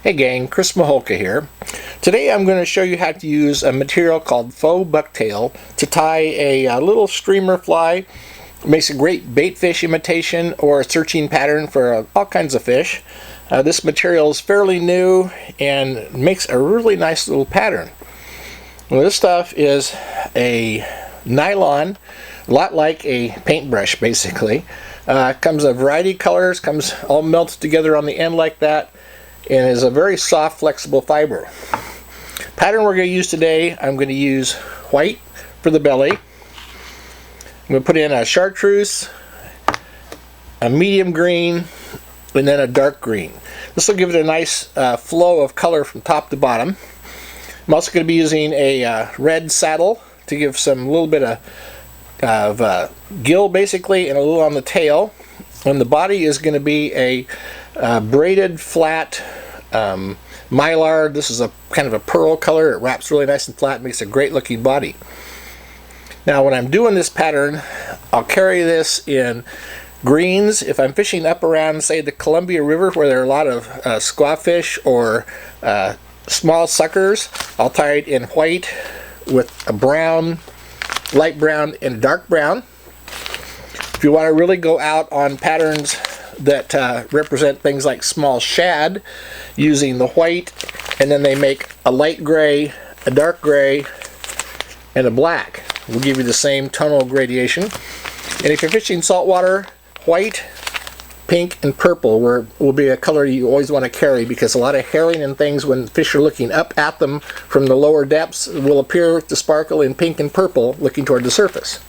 Hey gang, Chris Maholka here. Today I'm going to show you how to use a material called Faux Bucktail to tie a little streamer fly. It makes a great bait fish imitation or a searching pattern for all kinds of fish. This material is fairly new and makes a really nice little pattern. Well, this stuff is a nylon, a lot like a paintbrush basically. Comes a variety of colors, comes all melted together on the end like that, and is a very soft, flexible fiber. Pattern we're going to use today, I'm going to use white for the belly. I'm going to put in a chartreuse, a medium green, and then a dark green. This will give it a nice flow of color from top to bottom. I'm also going to be using a red saddle to give some little bit of gill basically, and a little on the tail. And the body is going to be a braided flat mylar. This is a kind of a pearl color. It wraps really nice and flat, makes a great looking body. Now when I'm doing this pattern, I'll carry this in greens. If I'm fishing up around, say, the Columbia River where there are a lot of squawfish or small suckers, I'll tie it in white with a brown, light brown, and dark brown. If you want to really go out on patterns that represent things like small shad, using the white, and then they make a light gray, a dark gray, and a black. Will give you the same tonal gradation. And if you're fishing saltwater, white, pink, and purple will be a color you always want to carry, because a lot of herring and things, when fish are looking up at them from the lower depths, will appear to sparkle in pink and purple looking toward the surface.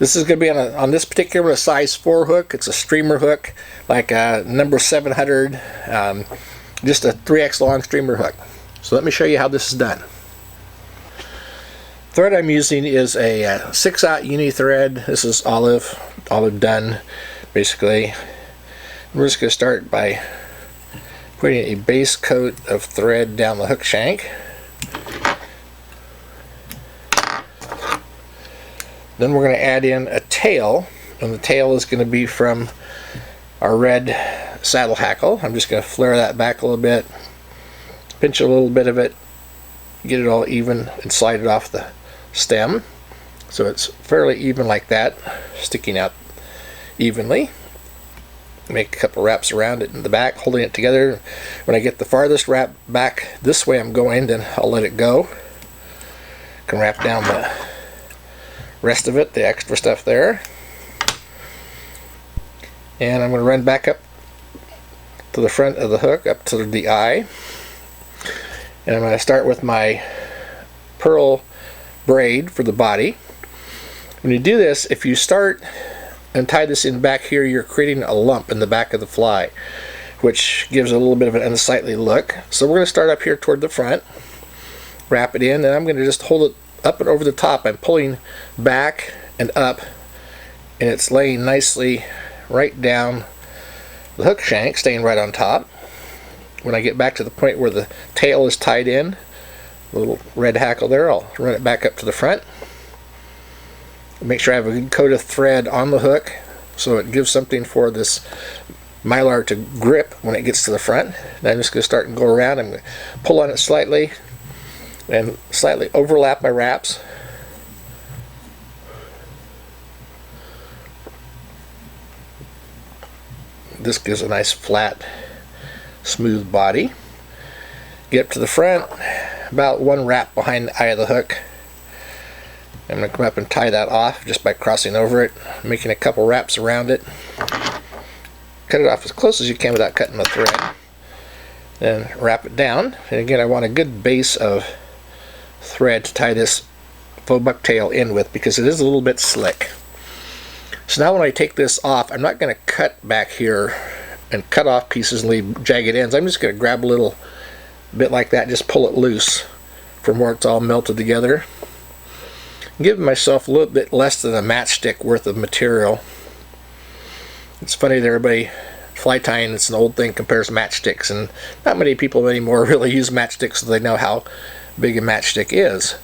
This is going to be on this particular a size 4 hook. It's a streamer hook, like a number 700, just a 3x long streamer hook. So let me show you how this is done. Thread I'm using is a 6/0 uni thread. This is olive done, basically. We're just going to start by putting a base coat of thread down the hook shank. Then we're going to add in a tail, and the tail is going to be from our red saddle hackle. I'm just going to flare that back a little bit, pinch a little bit of it, get it all even, and slide it off the stem so it's fairly even like that, sticking out evenly. Make a couple wraps around it in the back, holding it together. When I get the farthest wrap back this way I'm going, then I'll let it go. Can wrap down the rest of it, the extra stuff there, and I'm going to run back up to the front of the hook, up to the eye, and I'm going to start with my pearl braid for the body. When you do this, if you start and tie this in back here, you're creating a lump in the back of the fly, which gives a little bit of an unsightly look. So we're going to start up here toward the front, wrap it in, and I'm going to just hold it up and over the top. I'm pulling back and up, and it's laying nicely right down the hook shank, staying right on top. When I get back to the point where the tail is tied in, the little red hackle there, I'll run it back up to the front. Make sure I have a good coat of thread on the hook so it gives something for this mylar to grip when it gets to the front. And I'm just going to start and go around. I'm going to pull on it slightly and slightly overlap my wraps. This gives a nice flat, smooth body. Get up to the front, about one wrap behind the eye of the hook. I'm going to come up and tie that off just by crossing over it, making a couple wraps around it. Cut it off as close as you can without cutting the thread. Then wrap it down, and again I want a good base of thread to tie this faux bucktail in with, because it is a little bit slick. So now when I take this off, I'm not going to cut back here and cut off pieces and leave jagged ends. I'm just going to grab a little bit like that, just pull it loose from where it's all melted together. I'm giving myself a little bit less than a matchstick worth of material. It's funny that everybody fly tying, it's an old thing, compares matchsticks, and not many people anymore really use matchsticks so they know how big a matchstick is.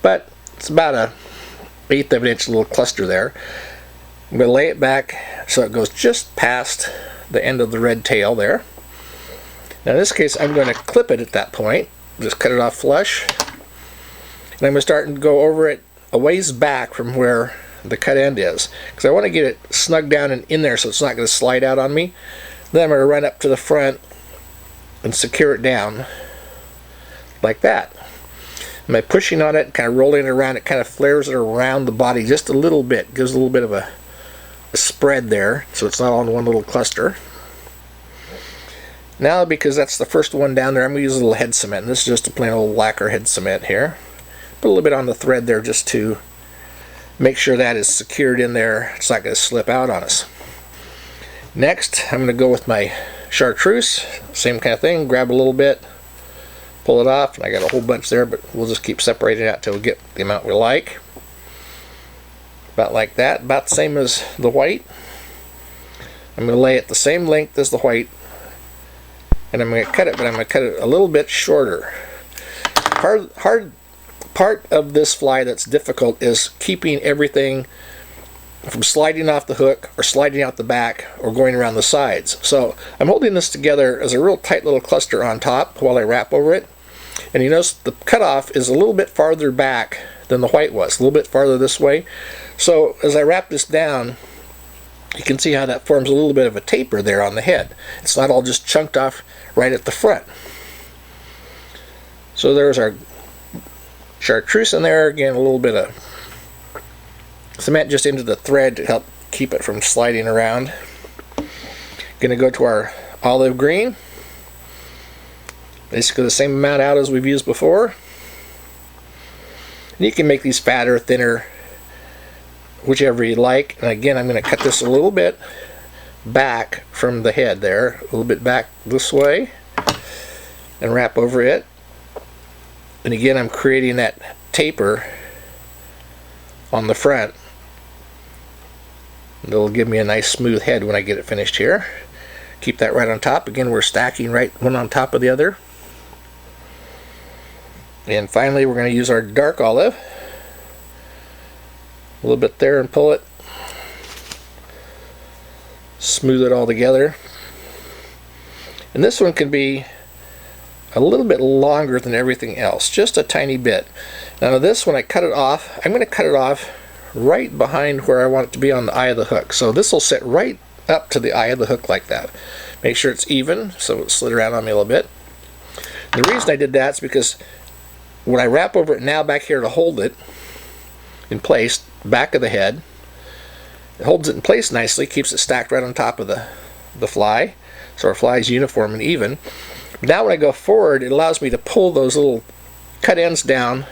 But it's about a 1/8 of an inch little cluster there. I'm going to lay it back so it goes just past the end of the red tail there. Now in this case, I'm going to clip it at that point. Just cut it off flush. And I'm going to start and go over it a ways back from where the cut end is, because I want to get it snug down and in there so it's not going to slide out on me. Then I'm going to run up to the front and secure it down like that. And by pushing on it, kind of rolling it around, it kind of flares it around the body just a little bit, gives a little bit of a spread there so it's not all in one little cluster. Now, because that's the first one down there, I'm going to use a little head cement. And this is just a plain old lacquer head cement here. Put a little bit on the thread there just to make sure that is secured in there. It's not going to slip out on us. Next, I'm going to go with my chartreuse. Same kind of thing. Grab a little bit, pull it off. And I got a whole bunch there, but we'll just keep separating it out till we get the amount we like. About like that. About the same as the white. I'm going to lay it the same length as the white. And I'm going to cut it, but I'm going to cut it a little bit shorter. Hard part of this fly that's difficult is keeping everything from sliding off the hook or sliding out the back or going around the sides. So I'm holding this together as a real tight little cluster on top while I wrap over it. And you notice the cutoff is a little bit farther back than the white was, a little bit farther this way. So as I wrap this down, you can see how that forms a little bit of a taper there on the head. It's not all just chunked off right at the front. So there's our chartreuse in there. Again, a little bit of cement just into the thread to help keep it from sliding around. Going to go to our olive green. Basically the same amount out as we've used before. And you can make these fatter, thinner, whichever you like. And again, I'm going to cut this a little bit back from the head there, a little bit back this way, and wrap over it. And again, I'm creating that taper on the front. It'll give me a nice smooth head when I get it finished here. Keep that right on top. Again, we're stacking right one on top of the other. And finally, we're going to use our dark olive. A little bit there and pull it. Smooth it all together. And this one can be a little bit longer than everything else, just a tiny bit. Now this, when I cut it off, I'm going to cut it off right behind where I want it to be on the eye of the hook. So this will sit right up to the eye of the hook like that. Make sure it's even, so it slid around on me a little bit. And the reason I did that is because when I wrap over it now back here to hold it in place, back of the head, it holds it in place nicely, keeps it stacked right on top of the fly, so our fly is uniform and even. Now when I go forward, it allows me to pull those little cut ends down,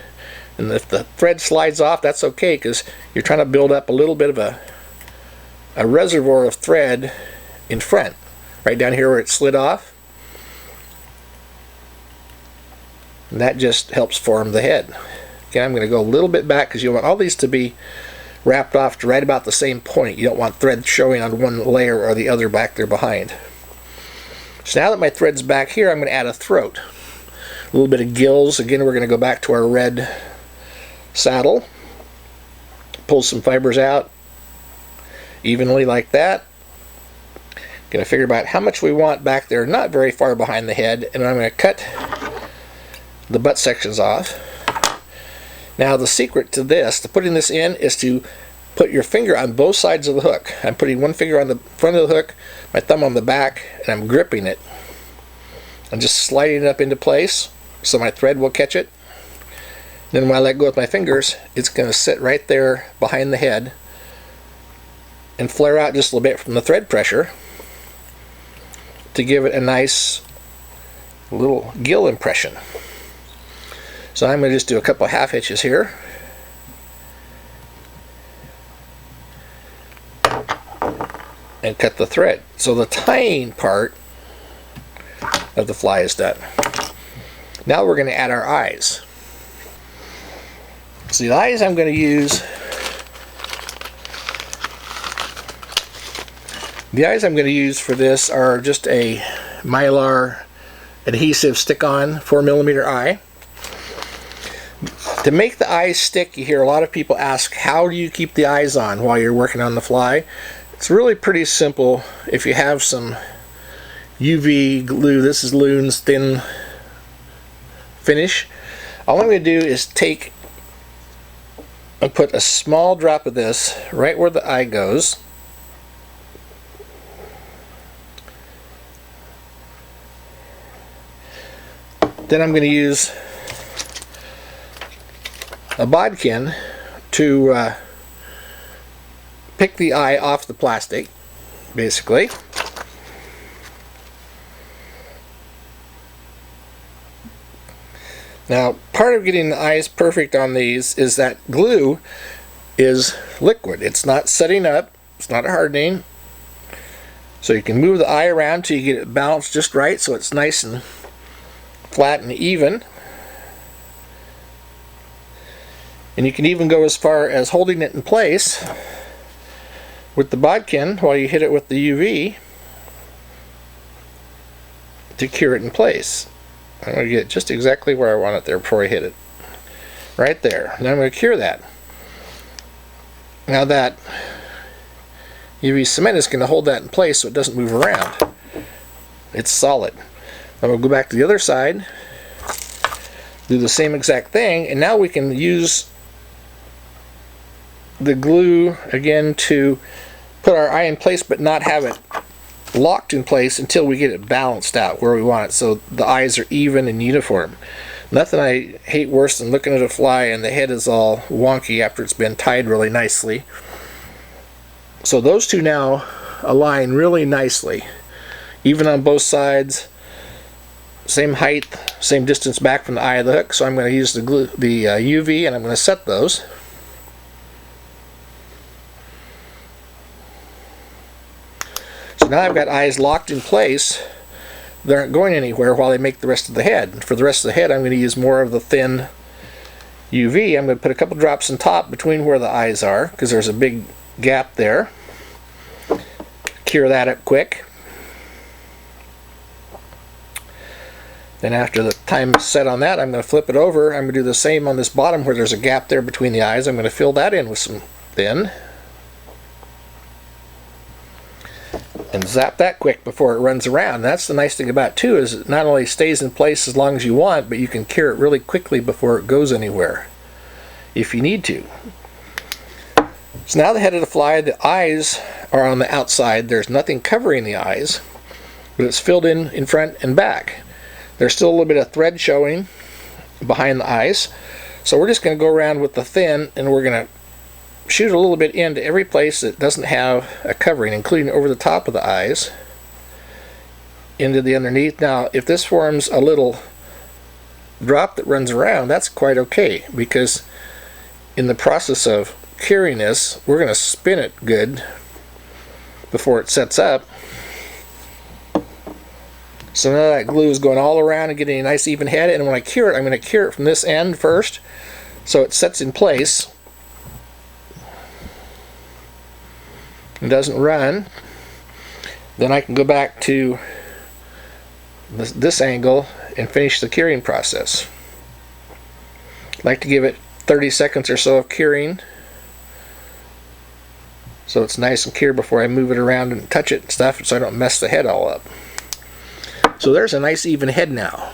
and if the thread slides off, that's okay, because you're trying to build up a little bit of a reservoir of thread in front, right down here where it slid off. And that just helps form the head. Again, I'm going to go a little bit back because you want all these to be wrapped off to right about the same point. You don't want thread showing on one layer or the other back there behind. So now that my thread's back here, I'm going to add a throat. A little bit of gills. Again, we're going to go back to our red saddle. Pull some fibers out evenly like that. Going to figure out how much we want back there, not very far behind the head, and I'm going to cut the butt sections off. Now the secret to this, to putting this in, is to put your finger on both sides of the hook. I'm putting one finger on the front of the hook, my thumb on the back, and I'm gripping it. I'm just sliding it up into place so my thread will catch it. Then when I let go with my fingers, it's going to sit right there behind the head and flare out just a little bit from the thread pressure to give it a nice little gill impression. So I'm going to just do a couple half hitches here. And cut the thread. So the tying part of the fly is done. Now we're going to add our eyes. So the eyes I'm going to use, for this are just a Mylar adhesive stick-on 4mm eye. To make the eyes stick, you hear a lot of people ask, how do you keep the eyes on while you're working on the fly? It's really pretty simple if you have some UV glue. This is Loon's thin finish. All I'm going to do is take and put a small drop of this right where the eye goes. Then I'm going to use a bodkin to pick the eye off the plastic, basically. Now, part of getting the eyes perfect on these is that glue is liquid. It's not setting up, it's not hardening. So you can move the eye around till you get it balanced just right so it's nice and flat and even. And you can even go as far as holding it in place with the bodkin while you hit it with the UV to cure it in place. I'm going to get it just exactly where I want it there before I hit it. Right there. Now I'm going to cure that. Now that UV cement is going to hold that in place so it doesn't move around. It's solid. I'm going to go back to the other side, do the same exact thing, and now we can use the glue again to put our eye in place but not have it locked in place until we get it balanced out where we want it so the eyes are even and uniform. Nothing I hate worse than looking at a fly and the head is all wonky after it's been tied really nicely. So those two now align really nicely, even on both sides, same height, same distance back from the eye of the hook. So I'm going to use the UV and I'm going to set those. So now I've got eyes locked in place. They aren't going anywhere while they make the rest of the head. For the rest of the head, I'm going to use more of the thin UV. I'm going to put a couple drops on top between where the eyes are because there's a big gap there. Cure that up quick. Then after the time set on that, I'm going to flip it over. I'm going to do the same on this bottom where there's a gap there between the eyes. I'm going to fill that in with some thin. And zap that quick before it runs around. That's the nice thing about it too, is it not only stays in place as long as you want, but you can cure it really quickly before it goes anywhere if you need to. So now the head of the fly, the eyes are on the outside. There's nothing covering the eyes, but it's filled in front and back. There's still a little bit of thread showing behind the eyes. So we're just going to go around with the thin and we're going to shoot a little bit into every place that doesn't have a covering, including over the top of the eyes, into the underneath. Now, if this forms a little drop that runs around, that's quite okay, because in the process of curing this, we're going to spin it good before it sets up. So now that glue is going all around and getting a nice even head, and when I cure it, I'm going to cure it from this end first so it sets in place. It doesn't run. Then I can go back to this angle and finish the curing process. I like to give it 30 seconds or so of curing so it's nice and cured before I move it around and touch it and stuff, so I don't mess the head all up. So there's a nice even head now.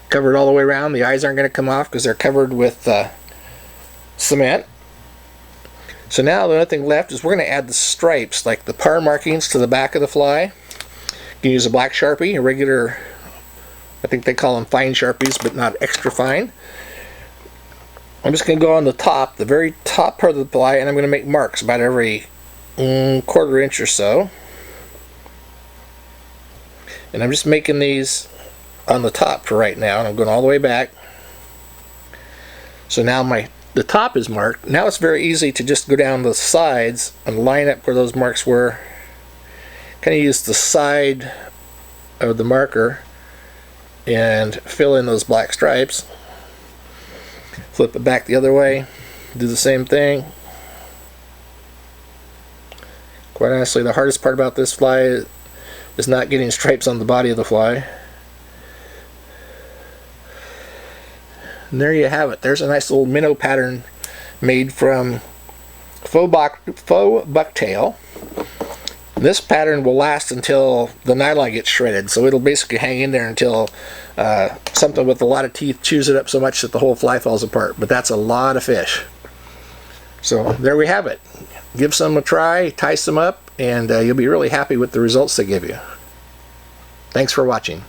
Covered all the way around. The eyes aren't going to come off because they're covered with cement. So now the only thing left is we're going to add the stripes, like the par markings to the back of the fly. You can use a black Sharpie, a regular, I think they call them fine Sharpies, but not extra fine. I'm just going to go on the top, the very top part of the fly, and I'm going to make marks about every quarter inch or so. And I'm just making these on the top for right now, and I'm going all the way back. So now the top is marked. Now it's very easy to just go down the sides and line up where those marks were. Kind of use the side of the marker and fill in those black stripes. Flip it back the other way, do the same thing. Quite honestly, the hardest part about this fly is not getting stripes on the body of the fly. And there you have it. There's a nice little minnow pattern made from faux bucktail. This pattern will last until the nylon gets shredded, so it'll basically hang in there until something with a lot of teeth chews it up so much that the whole fly falls apart. But that's a lot of fish. So there we have it. Give some a try, tie some up, and you'll be really happy with the results they give you. Thanks for watching.